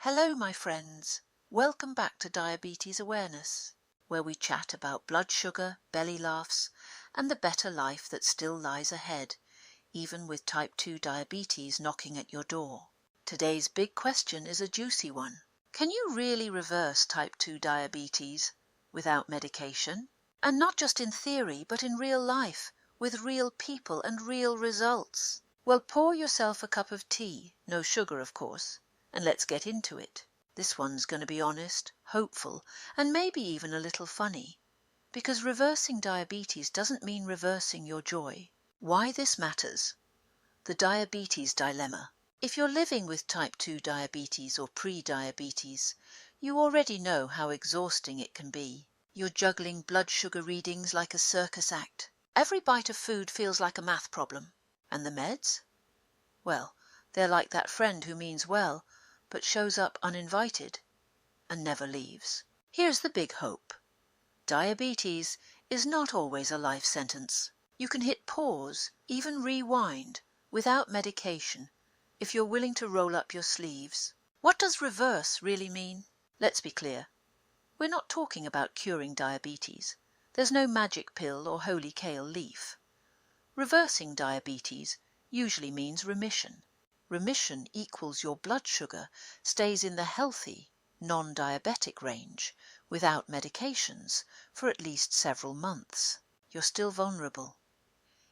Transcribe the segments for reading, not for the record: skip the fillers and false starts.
Hello, my friends. Welcome back to Diabetes Awareness, where we chat about blood sugar, belly laughs, and the better life that still lies ahead, even with type 2 diabetes knocking at your door. Today's big question is a juicy one. Can you really reverse type 2 diabetes without medication? And not just in theory, but in real life, with real people and real results. Well, pour yourself a cup of tea, no sugar of course, and let's get into it. This one's going to be honest, hopeful, and maybe even a little funny, because reversing diabetes doesn't mean reversing your joy. Why this matters. The diabetes dilemma. If you're living with type 2 diabetes or pre-diabetes, you already know how exhausting it can be. You're juggling blood sugar readings like a circus act. Every bite of food feels like a math problem. And the meds? Well, they're like that friend who means well, but shows up uninvited and never leaves. Here's the big hope. Diabetes is not always a life sentence. You can hit pause, even rewind, without medication, if you're willing to roll up your sleeves. What does reverse really mean? Let's be clear. We're not talking about curing diabetes. There's no magic pill or holy kale leaf. Reversing diabetes usually means remission. Remission equals your blood sugar stays in the healthy, non-diabetic range without medications for at least several months. You're still vulnerable.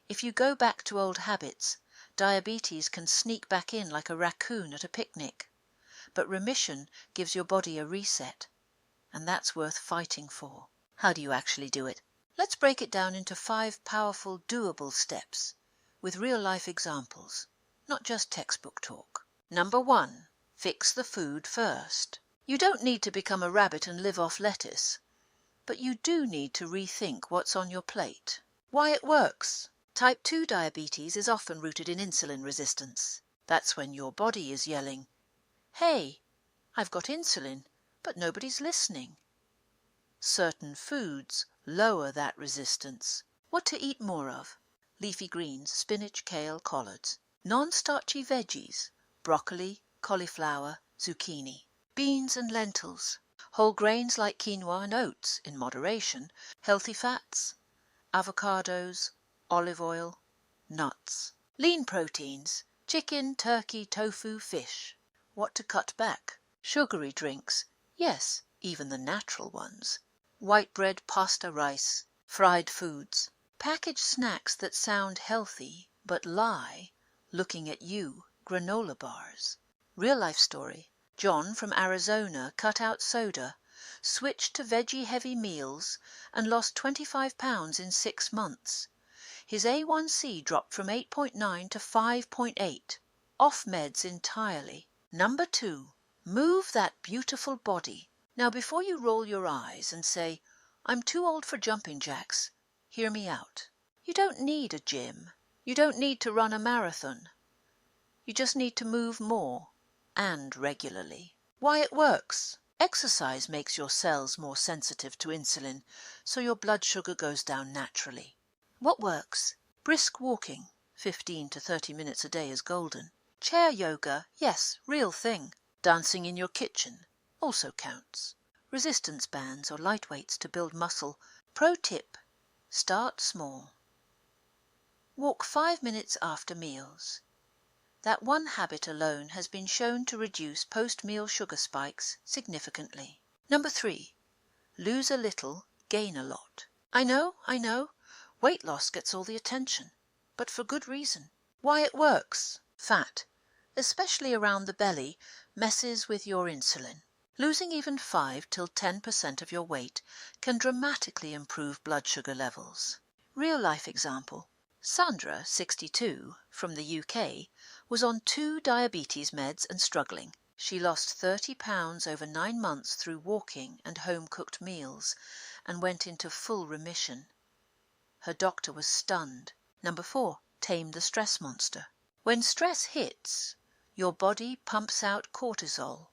If you go back to old habits, diabetes can sneak back in like a raccoon at a picnic. But remission gives your body a reset, and that's worth fighting for. How do you actually do it? Let's break it down into 5 powerful, doable steps with real-life examples, not just textbook talk. Number 1. Fix the food first. You don't need to become a rabbit and live off lettuce, but you do need to rethink what's on your plate. Why it works. Type 2 diabetes is often rooted in insulin resistance. That's when your body is yelling, "Hey, I've got insulin, but nobody's listening." Certain foods lower that resistance. What to eat more of? Leafy greens, spinach, kale, collards. Non-starchy veggies, broccoli, cauliflower, zucchini. Beans and lentils. Whole grains like quinoa and oats in moderation. Healthy fats, avocados, olive oil, nuts. Lean proteins, chicken, turkey, tofu, fish. What to cut back? Sugary drinks, yes, even the natural ones. White bread, pasta, rice. Fried foods. Packaged snacks that sound healthy but lie, looking at you, granola bars. Real-life story. John from Arizona cut out soda, switched to veggie-heavy meals, and lost 25 pounds in 6 months. His A1C dropped from 8.9 to 5.8, off meds entirely. Number 2. Move that beautiful body. Now, before you roll your eyes and say, "I'm too old for jumping jacks," hear me out. You don't need a gym. You don't need to run a marathon. You just need to move more, and regularly. Why it works. Exercise makes your cells more sensitive to insulin, so your blood sugar goes down naturally. What works? Brisk walking, 15 to 30 minutes a day is golden. Chair yoga, yes, real thing. Dancing in your kitchen also counts. Resistance bands or light weights to build muscle. Pro tip, start small. Walk 5 minutes after meals. That one habit alone has been shown to reduce post-meal sugar spikes significantly. Number 3. Lose a little, gain a lot. I know. Weight loss gets all the attention, but for good reason. Why it works. Fat, especially around the belly, messes with your insulin. Losing even 5 till 10% of your weight can dramatically improve blood sugar levels. Real-life example. Sandra, 62, from the UK, was on 2 diabetes meds and struggling. She lost 30 pounds over 9 months through walking and home-cooked meals and went into full remission. Her doctor was stunned. Number 4. Tame the stress monster. When stress hits, your body pumps out cortisol,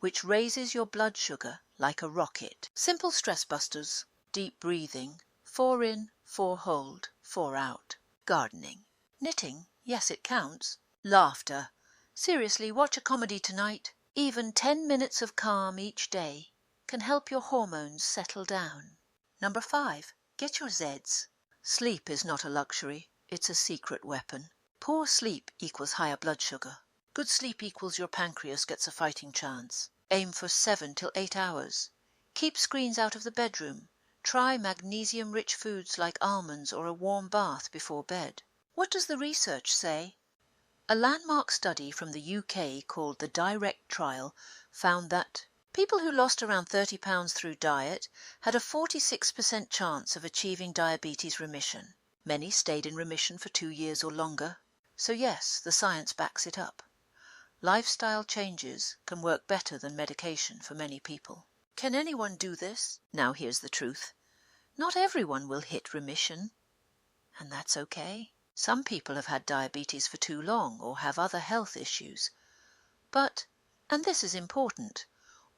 which raises your blood sugar like a rocket. Simple stress busters. Deep breathing. 4 in, 4 hold, 4 out. Gardening. Knitting. Yes, it counts. Laughter. Seriously, watch a comedy tonight. Even 10 minutes of calm each day can help your hormones settle down. Number 5. Get your Zeds. Sleep is not a luxury, it's a secret weapon. Poor sleep equals higher blood sugar. Good sleep equals your pancreas gets a fighting chance. Aim for 7 till 8 hours. Keep screens out of the bedroom. Try magnesium-rich foods like almonds or a warm bath before bed. What does the research say? A landmark study from the UK called the Direct Trial found that people who lost around 30 pounds through diet had a 46% chance of achieving diabetes remission. Many stayed in remission for 2 years or longer. So yes, the science backs it up. Lifestyle changes can work better than medication for many people. Can anyone do this? Now here's the truth. Not everyone will hit remission, and that's okay. Some people have had diabetes for too long or have other health issues. But, and this is important,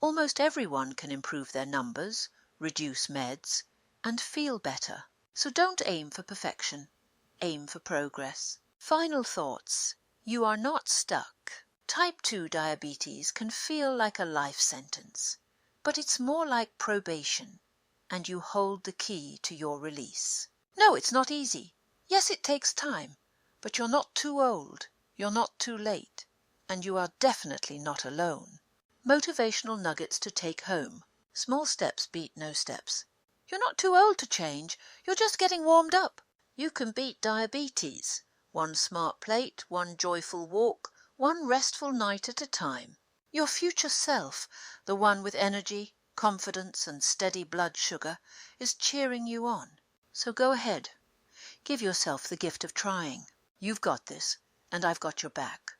almost everyone can improve their numbers, reduce meds, and feel better. So don't aim for perfection. Aim for progress. Final thoughts. You are not stuck. Type 2 diabetes can feel like a life sentence, but it's more like probation, and you hold the key to your release. No, it's not easy. Yes, it takes time, but you're not too old, you're not too late, and you are definitely not alone. Motivational nuggets to take home. Small steps beat no steps. You're not too old to change, you're just getting warmed up. You can beat diabetes. One smart plate, one joyful walk, one restful night at a time. Your future self, the one with energy, confidence and steady blood sugar, is cheering you on. So go ahead. Give yourself the gift of trying. You've got this, and I've got your back.